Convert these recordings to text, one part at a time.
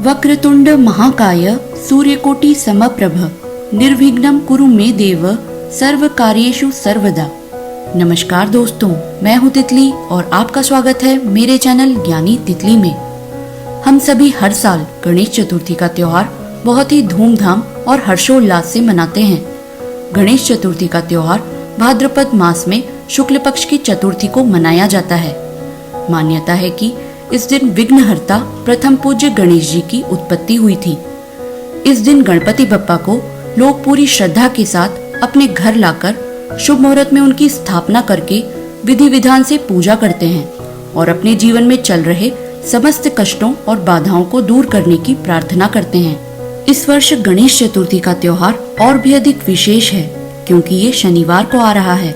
वक्रतुंड महाकाय सूर्यकोटि समप्रभ निर्विघ्नं कुरु मे देव सर्व कार्येषु सर्वदा। नमस्कार दोस्तों, मैं हूँ तितली और आपका स्वागत है मेरे चैनल ज्ञानी तितली में। हम सभी हर साल गणेश चतुर्थी का त्योहार बहुत ही धूमधाम और हर्षोल्लास से मनाते हैं। गणेश चतुर्थी का त्योहार भाद्रपद मास में शुक्ल पक्ष की चतुर्थी को मनाया जाता है। मान्यता है कि इस दिन विघ्नहर्ता प्रथम पूज्य गणेश जी की उत्पत्ति हुई थी। इस दिन गणपति बप्पा को लोग पूरी श्रद्धा के साथ अपने घर लाकर शुभ मुहूर्त में उनकी स्थापना करके विधि विधान से पूजा करते हैं और अपने जीवन में चल रहे समस्त कष्टों और बाधाओं को दूर करने की प्रार्थना करते हैं। इस वर्ष गणेश चतुर्थी का त्योहार और भी अधिक विशेष है क्योंकि ये शनिवार को आ रहा है।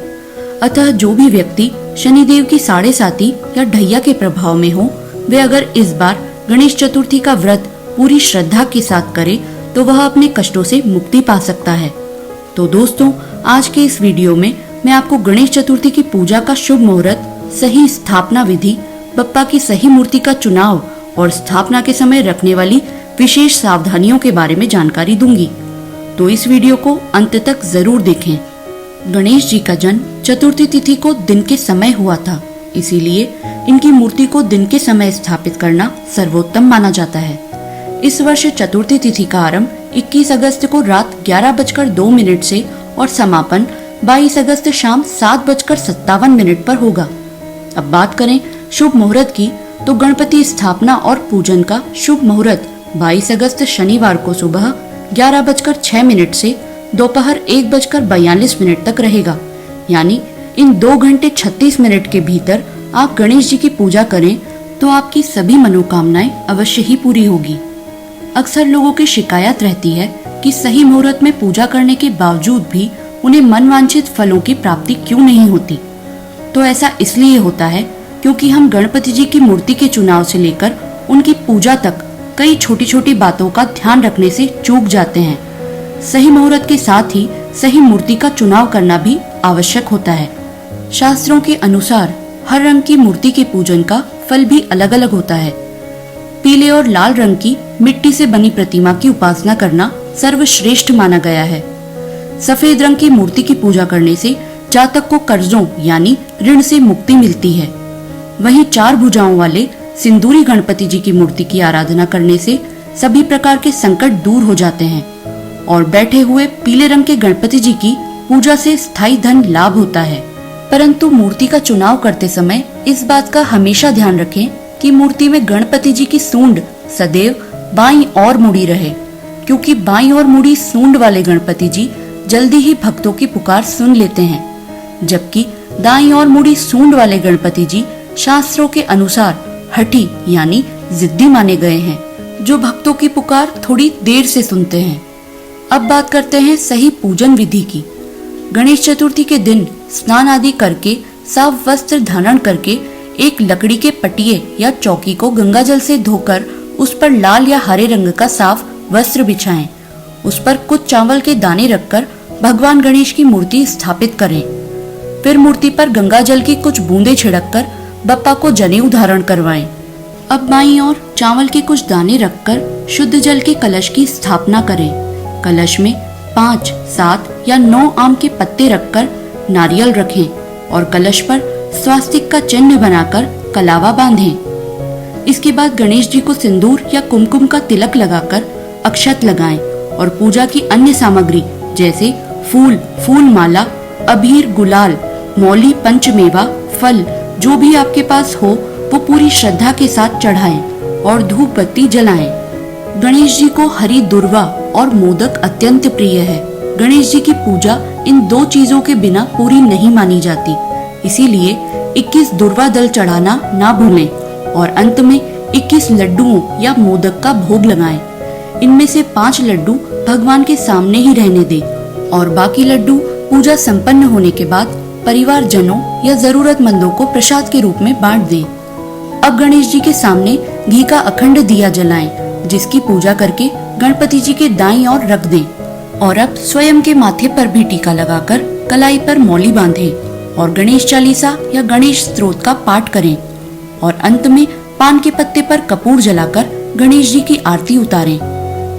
अतः जो भी व्यक्ति शनिदेव की 7.5 या ढैया के प्रभाव में हो, वे अगर इस बार गणेश चतुर्थी का व्रत पूरी श्रद्धा के साथ करे तो वह अपने कष्टों से मुक्ति पा सकता है। तो दोस्तों, आज के इस वीडियो में मैं आपको गणेश चतुर्थी की पूजा का शुभ मुहूर्त, सही स्थापना विधि, बप्पा की सही मूर्ति का चुनाव और स्थापना के समय रखने वाली विशेष सावधानियों के बारे में जानकारी दूंगी। तो इस वीडियो को अंत तक जरूर देखें। गणेश जी का जन्म चतुर्थी तिथि को दिन के समय हुआ था, इसीलिए इनकी मूर्ति को दिन के समय स्थापित करना सर्वोत्तम माना जाता है। इस वर्ष चतुर्थी तिथि का आरंभ 21 अगस्त को रात 11:02 से और समापन 22 अगस्त शाम 7:57 पर होगा। अब बात करें शुभ मुहूर्त की, तो गणपति स्थापना और पूजन का शुभ मुहूर्त 22 अगस्त शनिवार को सुबह 11:06 से दोपहर 1:42 तक रहेगा। यानी इन 2 घंटे 36 मिनट के भीतर आप गणेश जी की पूजा करें तो आपकी सभी मनोकामनाएं अवश्य ही पूरी होगी। अक्सर लोगों की शिकायत रहती है कि सही मुहूर्त में पूजा करने के बावजूद भी उन्हें मनवांछित फलों की प्राप्ति क्यों नहीं होती। तो ऐसा इसलिए होता है क्योंकि हम गणपति जी की मूर्ति के चुनाव से लेकर उनकी पूजा तक कई छोटी छोटी बातों का ध्यान रखने से चूक जाते हैं। सही मुहूर्त के साथ ही सही मूर्ति का चुनाव करना भी आवश्यक होता है। शास्त्रों के अनुसार हर रंग की मूर्ति के पूजन का फल भी अलग अलग होता है। पीले और लाल रंग की मिट्टी से बनी प्रतिमा की उपासना करना सर्वश्रेष्ठ माना गया है। सफेद रंग की मूर्ति की पूजा करने से जातक को कर्जों यानी ऋण से मुक्ति मिलती है। वहीं 4 भुजाओं वाले सिंदूरी गणपति जी की मूर्ति की आराधना करने से सभी प्रकार के संकट दूर हो जाते हैं और बैठे हुए पीले रंग के गणपति जी की पूजा से स्थायी धन लाभ होता है। परंतु मूर्ति का चुनाव करते समय इस बात का हमेशा ध्यान रखें कि मूर्ति में गणपति जी की सूंड सदैव बाईं ओर मुड़ी रहे, क्योंकि बाईं ओर मुड़ी सूंड वाले गणपति जी जल्दी ही भक्तों की पुकार सुन लेते हैं, जबकि दाईं ओर मुड़ी सूंड वाले गणपति जी शास्त्रों के अनुसार हठी यानी जिद्दी माने गए हैं, जो भक्तों की पुकार थोड़ी देर से सुनते हैं। अब बात करते हैं सही पूजन विधि की। गणेश चतुर्थी के दिन स्नान आदि करके साफ वस्त्र धारण करके एक लकड़ी के पटिये या चौकी को गंगा जल से धोकर उस पर लाल या हरे रंग का साफ वस्त्र बिछाएं। उस पर कुछ चावल के दाने रखकर भगवान गणेश की मूर्ति स्थापित करें। फिर मूर्ति पर गंगा जल की कुछ बूंदें छिड़ककर बप्पा को जनेऊ धारण करवाएं। अब बाईं ओर चावल के कुछ दाने रखकर शुद्ध जल के कलश की स्थापना करें। कलश में 5, 7 या 9 आम के पत्ते रखकर नारियल रखें और कलश पर स्वास्तिक का चिन्ह बनाकर कलावा बांधें। इसके बाद गणेश जी को सिंदूर या कुमकुम का तिलक लगाकर अक्षत लगाएं और पूजा की अन्य सामग्री जैसे फूल, फूल माला, अबीर, गुलाल, मौली, पंचमेवा, फल जो भी आपके पास हो वो पूरी श्रद्धा के साथ चढ़ाएं और धूप बत्ती जलाएं। गणेश जी को हरी दुर्वा और मोदक अत्यंत प्रिय है। गणेश जी की पूजा इन 2 चीजों के बिना पूरी नहीं मानी जाती, इसीलिए 21 दुर्वा दल चढ़ाना ना भूलें और अंत में 21 लड्डुओं या मोदक का भोग लगाएं। इनमें से 5 लड्डू भगवान के सामने ही रहने दें और बाकी लड्डू पूजा संपन्न होने के बाद परिवार जनों या जरूरतमंदों को प्रसाद के रूप में बांट दें। अब गणेश जी के सामने घी का अखंड दिया जलाएं, जिसकी पूजा करके गणपति जी के दाईं ओर रख दें और अब स्वयं के माथे पर भी टीका लगाकर कलाई पर मौली बांधें और गणेश चालीसा या गणेश स्तोत्र का पाठ करें और अंत में पान के पत्ते पर कपूर जलाकर गणेश जी की आरती उतारें।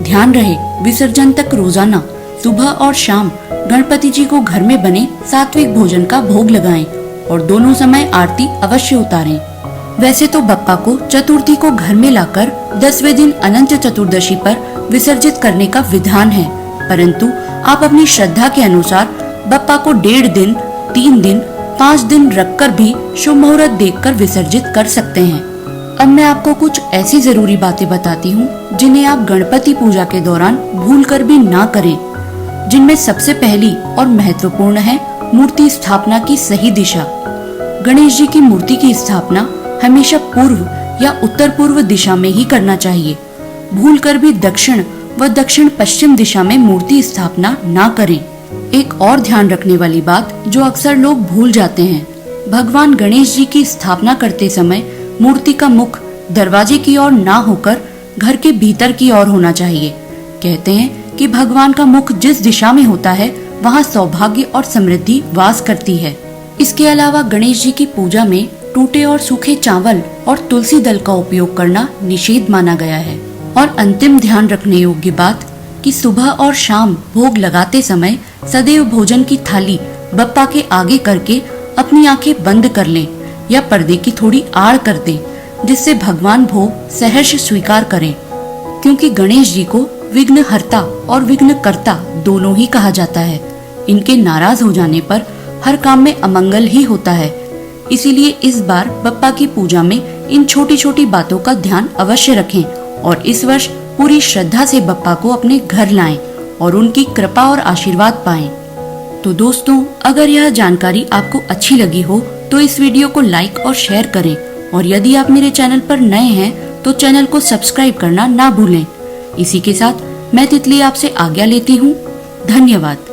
ध्यान रहे विसर्जन तक रोजाना सुबह और शाम गणपति जी को घर में बने सात्विक भोजन का भोग लगाएं और दोनों समय आरती अवश्य उतारें। वैसे तो बप्पा को चतुर्थी को घर में लाकर 10वें दिन अनंत चतुर्दशी पर विसर्जित करने का विधान है, परंतु आप अपनी श्रद्धा के अनुसार बप्पा को 1.5 दिन, 3 दिन, 5 दिन रखकर भी शुभ मुहूर्त देखकर विसर्जित कर सकते हैं। अब मैं आपको कुछ ऐसी जरूरी बातें बताती हूँ जिन्हें आप गणपति पूजा के दौरान भूलकर भी ना करें, जिनमें सबसे पहली और महत्वपूर्ण है मूर्ति स्थापना की सही दिशा। गणेश जी की मूर्ति की स्थापना हमेशा पूर्व या उत्तर पूर्व दिशा में ही करना चाहिए। भूलकर भी दक्षिण व दक्षिण पश्चिम दिशा में मूर्ति स्थापना ना करें। एक और ध्यान रखने वाली बात जो अक्सर लोग भूल जाते हैं, भगवान गणेश जी की स्थापना करते समय मूर्ति का मुख दरवाजे की ओर ना होकर घर के भीतर की ओर होना चाहिए। कहते हैं कि भगवान का मुख जिस दिशा में होता है वहाँ सौभाग्य और समृद्धि वास करती है। इसके अलावा गणेश जी की पूजा में टूटे और सूखे चावल और तुलसी दल का उपयोग करना निषेध माना गया है। और अंतिम ध्यान रखने योग्य बात कि सुबह और शाम भोग लगाते समय सदैव भोजन की थाली बप्पा के आगे करके अपनी आंखें बंद कर लें या पर्दे की थोड़ी आड़ कर दें, जिससे भगवान भोग सहर्ष स्वीकार करें। क्योंकि गणेश जी को विघ्नहर्ता और विघ्नकर्ता दोनों ही कहा जाता है। इनके नाराज हो जाने पर हर काम में अमंगल ही होता है। इसीलिए इस बार बप्पा की पूजा में इन छोटी छोटी बातों का ध्यान अवश्य रखें और इस वर्ष पूरी श्रद्धा से बप्पा को अपने घर लाएं और उनकी कृपा और आशीर्वाद पाएं। तो दोस्तों, अगर यह जानकारी आपको अच्छी लगी हो तो इस वीडियो को लाइक और शेयर करें और यदि आप मेरे चैनल पर नए हैं तो चैनल को सब्सक्राइब करना ना भूलें। इसी के साथ मैं तितली आपसे आज्ञा लेती हूँ। धन्यवाद।